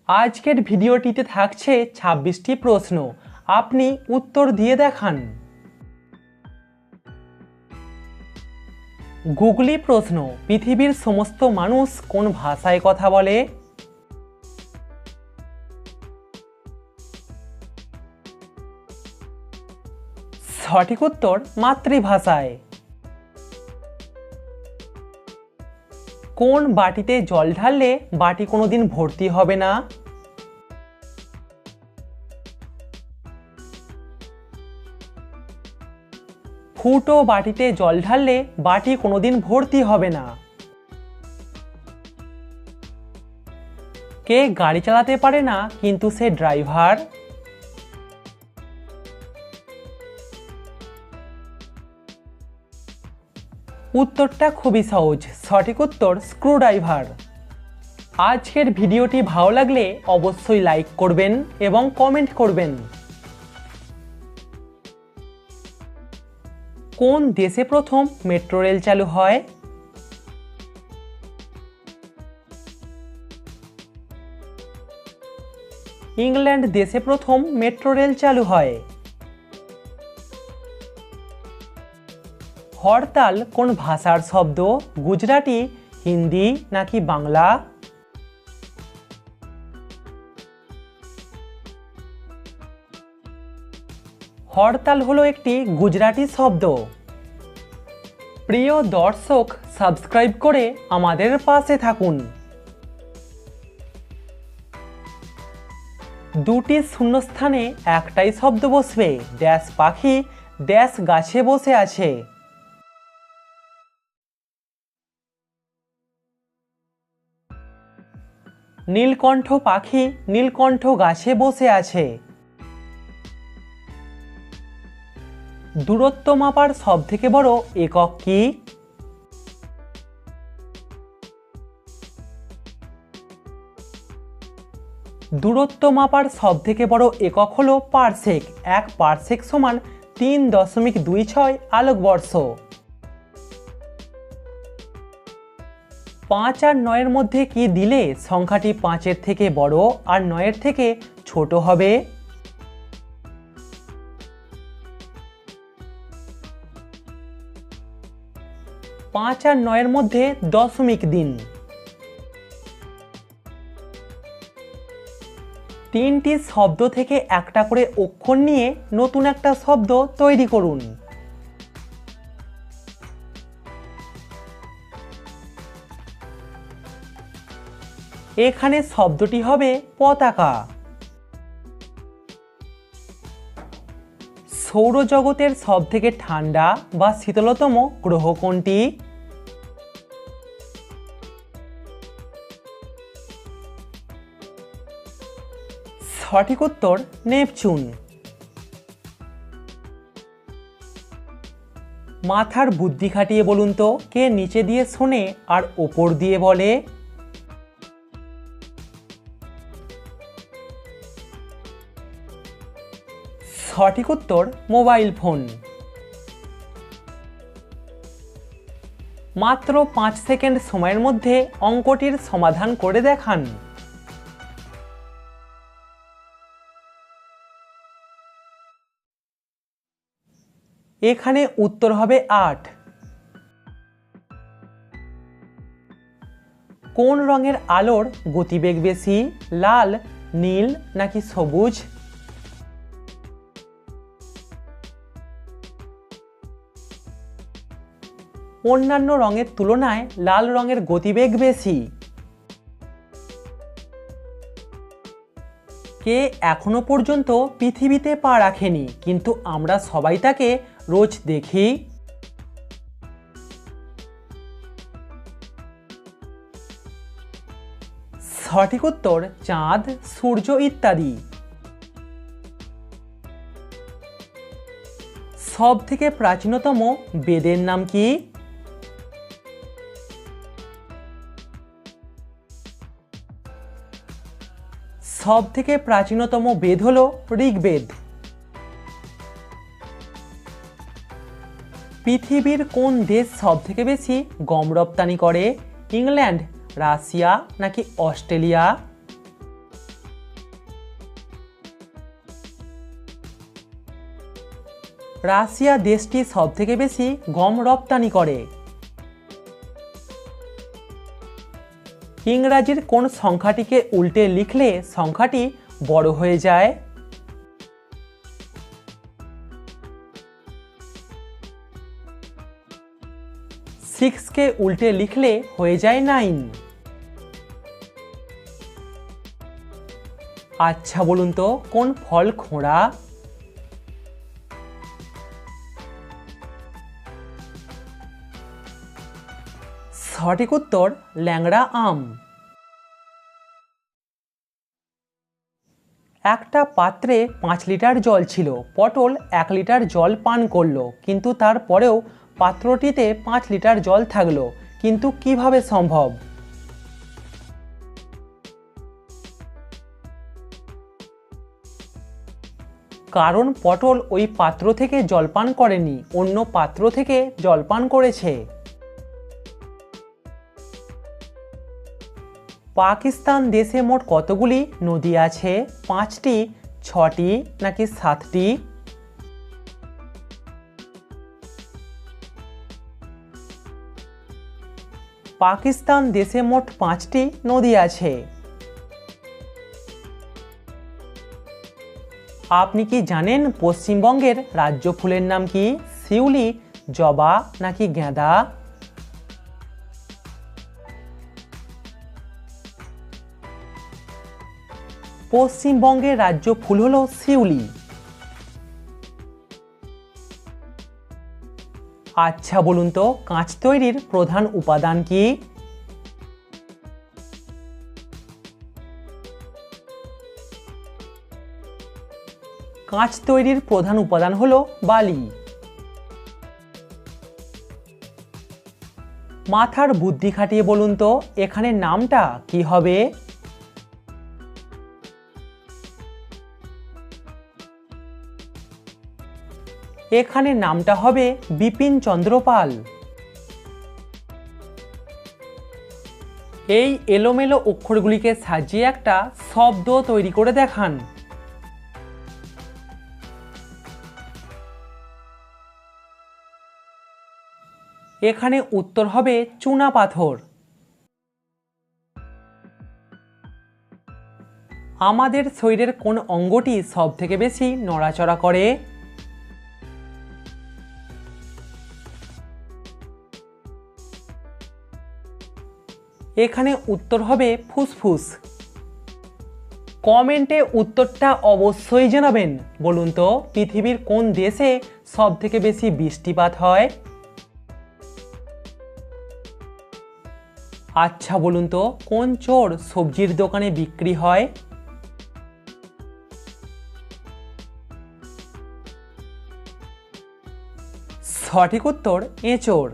আজকের ভিডিওটিতে থাকছে 26টি প্রশ্ন। আপনি উত্তর দিয়ে দেখান। গুগলি প্রশ্ন, পৃথিবীর সমস্ত মানুষ কোন ভাষায় কথা বলে? সঠিক উত্তর মাতৃভাষায়। কোন বাটিতে জল ঢাললে বাটি কোনোদিন ভর্তি হবে না? ফুটো বাটিতে জল ঢাললে বাটি কোনোদিন ভর্তি হবে না। কে গাড়ি চালাতে পারে না কিন্তু সে ড্রাইভার? উত্তরটা খুবই সহজ, সঠিক উত্তর স্ক্রুড্রাইভার। আজকের ভিডিওটি ভালো লাগলে অবশ্যই লাইক করবেন এবং কমেন্ট করবেন। কোন দেশে প্রথম মেট্রো রেল চালু হয়? ইংল্যান্ড দেশে প্রথম মেট্রো রেল চালু হয়। হরতাল কোন ভাষার শব্দ? গুজরাটি, হিন্দি নাকি বাংলা? হরতাল হলো একটি গুজরাটি শব্দ। প্রিয় দর্শক, সাবস্ক্রাইব করে আমাদের পাশে থাকুন। দুটি শূন্যস্থানে একটাই শব্দ বসবে। ড্যাশ পাখি ড্যাশ গাছে বসে আছে। নীলকণ্ঠ পাখি নীলকণ্ঠ গাছে বসে আছে। দূরত্ব মাপার সবথেকে বড় একক কি? দূরত্ব মাপার সবথেকে বড় একক হলো পারসেক। 1 পারসেক সমান 3.26 আলোকবর্ষ। 5 আর 9-এর মধ্যে কি দিলে সংখ্যাটি 5-এর থেকে বড় আর 9-এর থেকে ছোট হবে? পাঁচ আর 9-এর মধ্যে দশমিক দিন। 3টি শব্দ থেকে একটা করে অক্ষর নিয়ে নতুন একটা শব্দ তৈরি করুন। এখানে শব্দটি হবে পতাকা। সৌরজগতের সবথেকে ঠান্ডা বা শীতলতম গ্রহ কোনটি? সঠিক উত্তর নেপচুন। মাথার বুদ্ধি খাটিয়ে বলুন তো, কে নিচে দিয়ে শোনে আর ওপর দিয়ে বলে? সঠিক উত্তর মোবাইল ফোন। মাত্র 5 সেকেন্ড সময়ের মধ্যে অঙ্কটির সমাধান করে দেখান। এখানে উত্তর হবে 8। কোন রঙের আলোর গতিবেগ বেশি? লাল, নীল নাকি সবুজ? অন্যান্য রঙের তুলনায় লাল রঙের গতিবেগ বেশি। কে এখনো পর্যন্ত পৃথিবীতে পা রাখেনি কিন্তু আমরা সবাই তাকে রোজ দেখি? সঠিক উত্তর চাঁদ, সূর্য ইত্যাদি। সবথেকে প্রাচীনতম বেদের নাম কি? সবথেকে প্রাচীনতম বেদ হল ঋগ্বেদ। পৃথিবীর কোন দেশ সবথেকে বেশি গম রপ্তানি করে? ইংল্যান্ড, রাশিয়া নাকি অস্ট্রেলিয়া? রাশিয়া দেশটি সবথেকে বেশি গম রপ্তানি করে। ইংরাজির কোন সংখ্যাটিকে উল্টে লিখলে সংখ্যাটি বড় হয়ে যায়? 6কে উল্টে লিখলে হয়ে যায় 9। আচ্ছা বলুন তো কোন ফল খোঁড়া? সঠিক উত্তর ল্যাংড়া আম। একটা পাত্রে 5 লিটার জল ছিল। পটল 1 লিটার জল পান করলো, কিন্তু তারপরেও পাত্রটিতে 5 লিটার জল থাকলো, কিন্তু কিভাবে সম্ভব? কারণ পটল ওই পাত্র থেকে জল পান করেনি, অন্য পাত্র থেকে জল পান করেছে। পাকিস্তান দেশে মোট কতগুলি নদী আছে? 5টি, 6টি নাকি 7টি? পাকিস্তান দেশে মোট 5টি নদী আছে। আপনি কি জানেন পশ্চিমবঙ্গের রাজ্য ফুলের নাম কি? শিউলি, জবা নাকি গাঁদা? পশ্চিমবঙ্গের রাজ্য ফুল হলো শিউলি। আচ্ছা বলুন তো কাঁচ তৈরির প্রধান উপাদান কি? কাঁচ তৈরির প্রধান উপাদান হলো বালি। মাথার বুদ্ধি খাটিয়ে বলুন তো এখানে নামটা কি হবে? এখানে নামটা হবে বিপিন চন্দ্র পাল। এই এলোমেলো অক্ষরগুলিকে সাজিয়ে একটা শব্দ তৈরি করে দেখান। এখানে উত্তর হবে চুনা পাথর। আমাদের শরীরের কোন অঙ্গটি সবথেকে বেশি নড়াচড়া করে? এখানে উত্তর হবে ফুসফুস। কমেন্টে উত্তরটা অবশ্যই জানাবেন। বলুন তো পৃথিবীর কোন দেশে সবথেকে বেশি বৃষ্টিপাত হয়? আচ্ছা বলুন তো কোন চোর সবজির দোকানে বিক্রি হয়? সঠিক উত্তর এঁচোড়।